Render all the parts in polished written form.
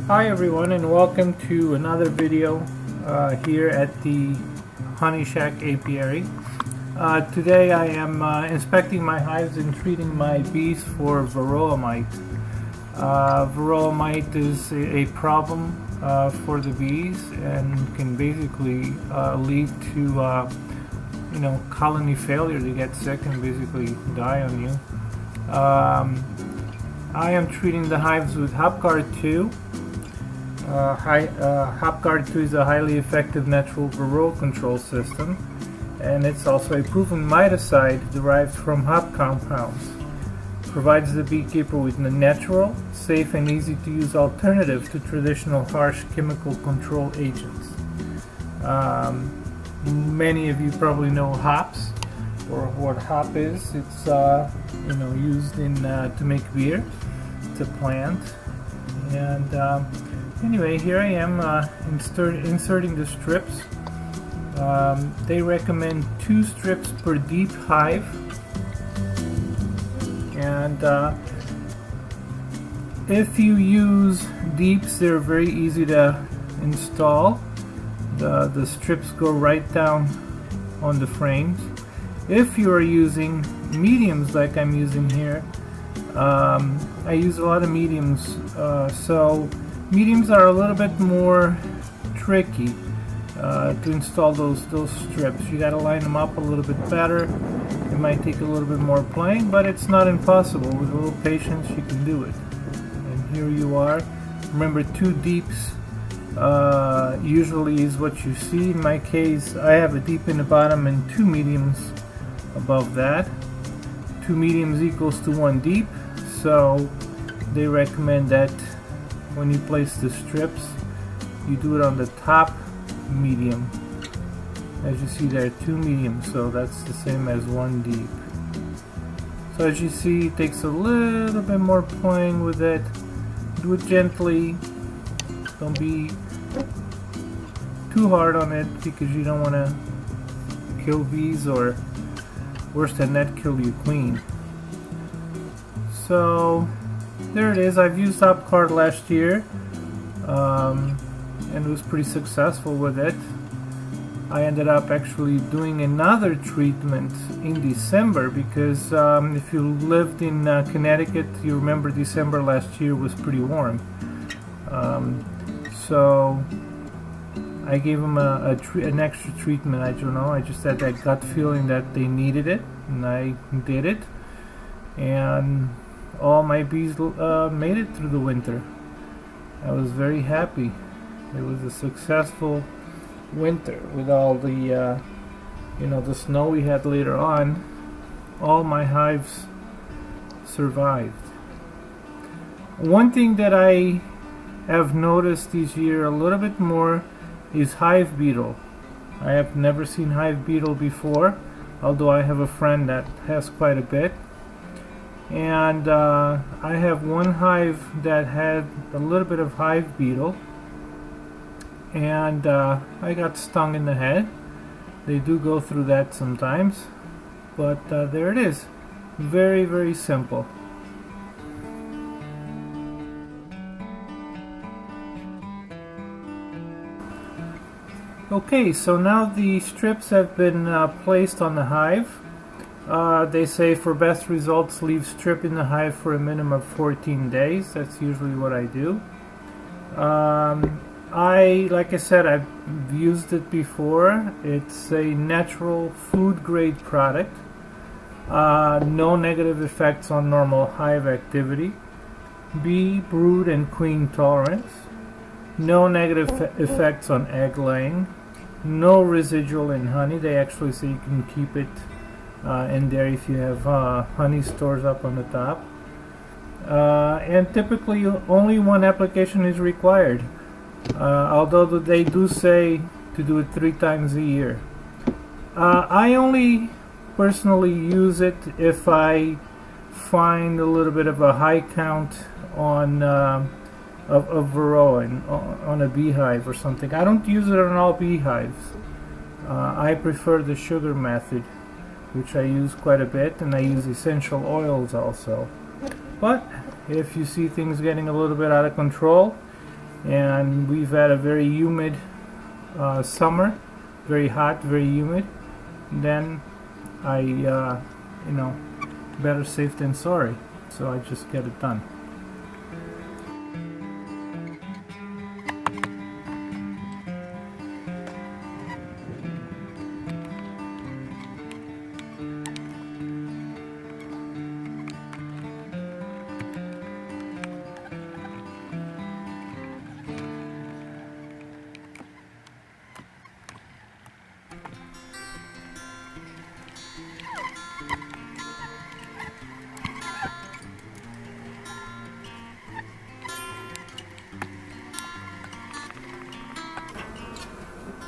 Hi everyone, and welcome to another video here at the Honey Shack Apiary. Today I am inspecting my hives and treating my bees for varroa mite. Varroa mite is a problem for the bees and can basically lead to colony failure. They get sick and basically die on you. I am treating the hives with HopGuard 2. HopGuard 2 is a highly effective natural varroa control system, and it's also a proven miticide derived from hop compounds. Provides the beekeeper with a natural, safe, and easy to use alternative to traditional harsh chemical control agents. Many of you probably know hops, or what hop is. It's used in to make beer. It's a plant, and anyway, here I am inserting the strips. They recommend 2 strips per deep hive, and if you use deeps, they're very easy to install. The strips go right down on the frames. If you are using mediums like I'm using here, I use a lot of mediums, so mediums are a little bit more tricky to install those strips. You got to line them up a little bit better. It might take a little bit more playing, but it's not impossible. With a little patience, you can do it. And here you are. Remember, 2 deeps usually is what you see. In my case, I have a deep in the bottom and 2 mediums above that. 2 mediums equals to 1 deep, so they recommend that when you place the strips, you do it on the top medium. As you see, there are 2 mediums, so that's the same as 1 deep. So as you see, it takes a little bit more playing with it. Do it gently. Don't be too hard on it, because you don't want to kill bees, or worse than that, kill your queen. So there it is. I've used HopGuard last year, and was pretty successful with it. I ended up actually doing another treatment in December, because if you lived in Connecticut, you remember December last year was pretty warm. So I gave them an extra treatment. I don't know, I just had that gut feeling that they needed it, and I did it, and all my bees made it through the winter. I was very happy. It was a successful winter with all the the snow we had later on. All my hives survived. One thing that I have noticed this year a little bit more is hive beetle. I have never seen hive beetle before, although I have a friend that has quite a bit. And I have one hive that had a little bit of hive beetle, and I got stung in the head. They do go through that sometimes, but there it is. Very, very simple. Okay, so now the strips have been placed on the hive. They say for best results, leave strip in the hive for a minimum of 14 days. That's usually what I do. Like I said, I've used it before. It's a natural food grade product. No negative effects on normal hive activity. Bee, brood, and queen tolerance. No negative effects on egg laying. No residual in honey. They actually say you can keep it in there if you have honey stores up on the top. And typically only 1 application is required, although they do say to do it 3 times a year. I only personally use it if I find a little bit of a high count on of varroa on a beehive or something. I don't use it on all beehives. I prefer the sugar method, which I use quite a bit, and I use essential oils also. But if you see things getting a little bit out of control, and we've had a very humid summer, very hot, very humid. Then I, you know, better safe than sorry, so I just get it done.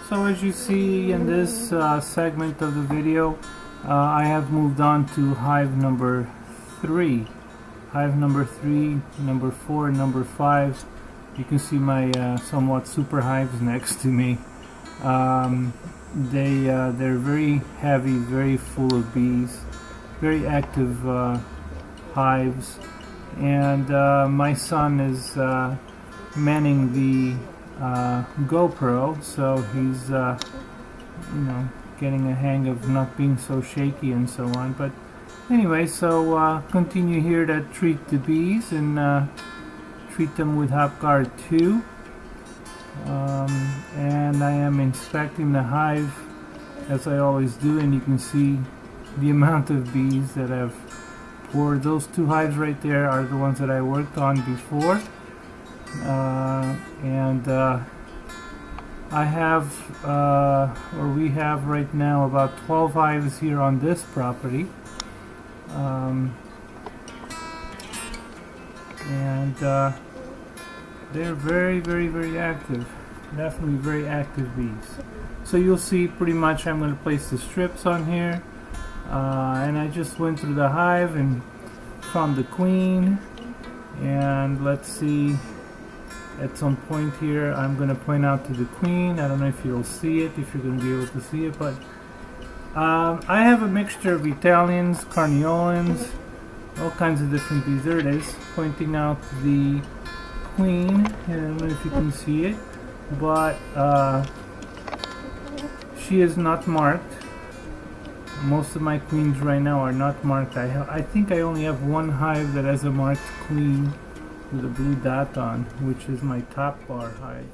So as you see in this segment of the video, I have moved on to hive number 3. Hive number 3, number 4, number 5. You can see my somewhat super hives next to me. They're very heavy, very full of bees, very active hives, and my son is manning the GoPro, so he's you know, getting a hang of not being so shaky and so on. But anyway, so continue here to treat the bees and treat them with HopGuard 2, and I am inspecting the hive as I always do, and you can see the amount of bees that I've poured. Those 2 hives right there are the ones that I worked on before. I have, or we have right now, about 12 hives here on this property, and they're very, very, very active. Definitely very active bees. So you'll see pretty much I'm going to place the strips on here, and I just went through the hive and found the queen, and let's see. At some point here, I'm going to point out to the queen. I don't know if you'll see it, if you're going to be able to see it, but I have a mixture of Italians, Carniolans, all kinds of different bees. There it is, pointing out the queen. I don't know if you can see it, but she is not marked. Most of my queens right now are not marked. I think I only have one hive that has a marked queen with a blue dot on, which is my top bar hive.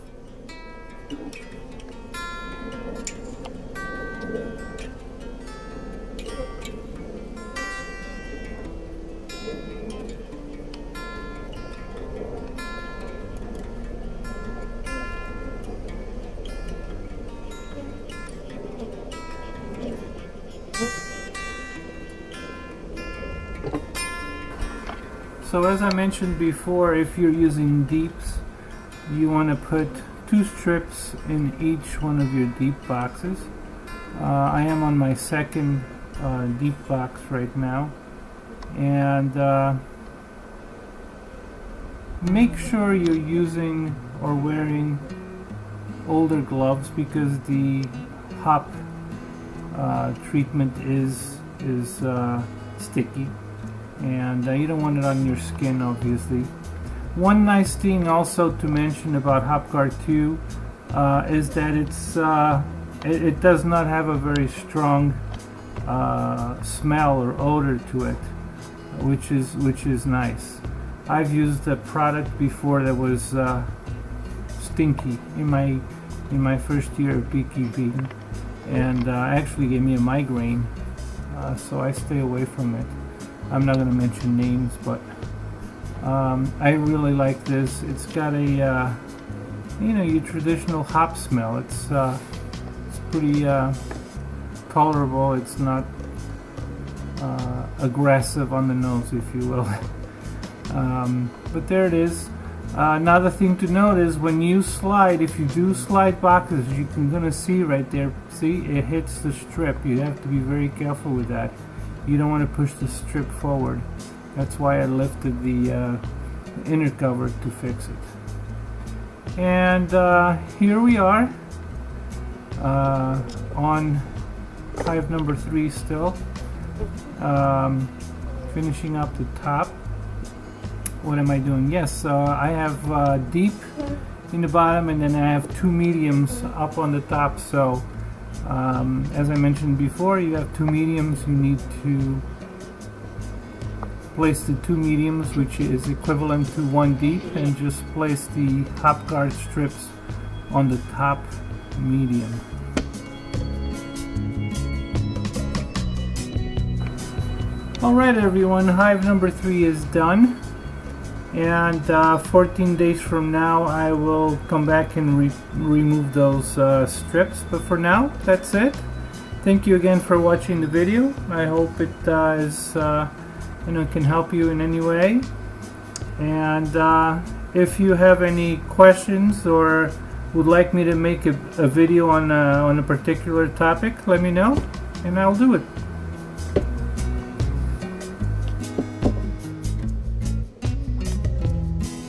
So as I mentioned before, if you're using deeps, you want to put 2 strips in each one of your deep boxes. I am on my second deep box right now, and make sure you're using or wearing older gloves, because the hop treatment is sticky, and you don't want it on your skin, obviously. One nice thing also to mention about HopGuard 2 is that it does not have a very strong smell or odor to it, which is nice. I've used a product before that was stinky in my first year of beekeeping, and actually gave me a migraine, so I stay away from it. I'm not going to mention names, but I really like this. It's got a your traditional hop smell. It's pretty tolerable. It's not aggressive on the nose, if you will. But there it is. Another thing to note is when you slide, if you do slide boxes, you can gonna see right there. See, it hits the strip. You have to be very careful with that. You don't want to push the strip forward. That's why I lifted the inner cover to fix it. And here we are on hive number 3 still, finishing up the top. What am I doing? Yes, I have deep in the bottom, and then I have 2 mediums up on the top. So as I mentioned before, you have 2 mediums. You need to place the 2 mediums, which is equivalent to 1 deep, and just place the HopGuard strips on the top medium. Alright everyone, hive number 3 is done, and 14 days from now I will come back and remove those strips, but for now that's it. Thank you again for watching the video. I hope it can help you in any way, and if you have any questions or would like me to make a video on a particular topic, let me know and I'll do it.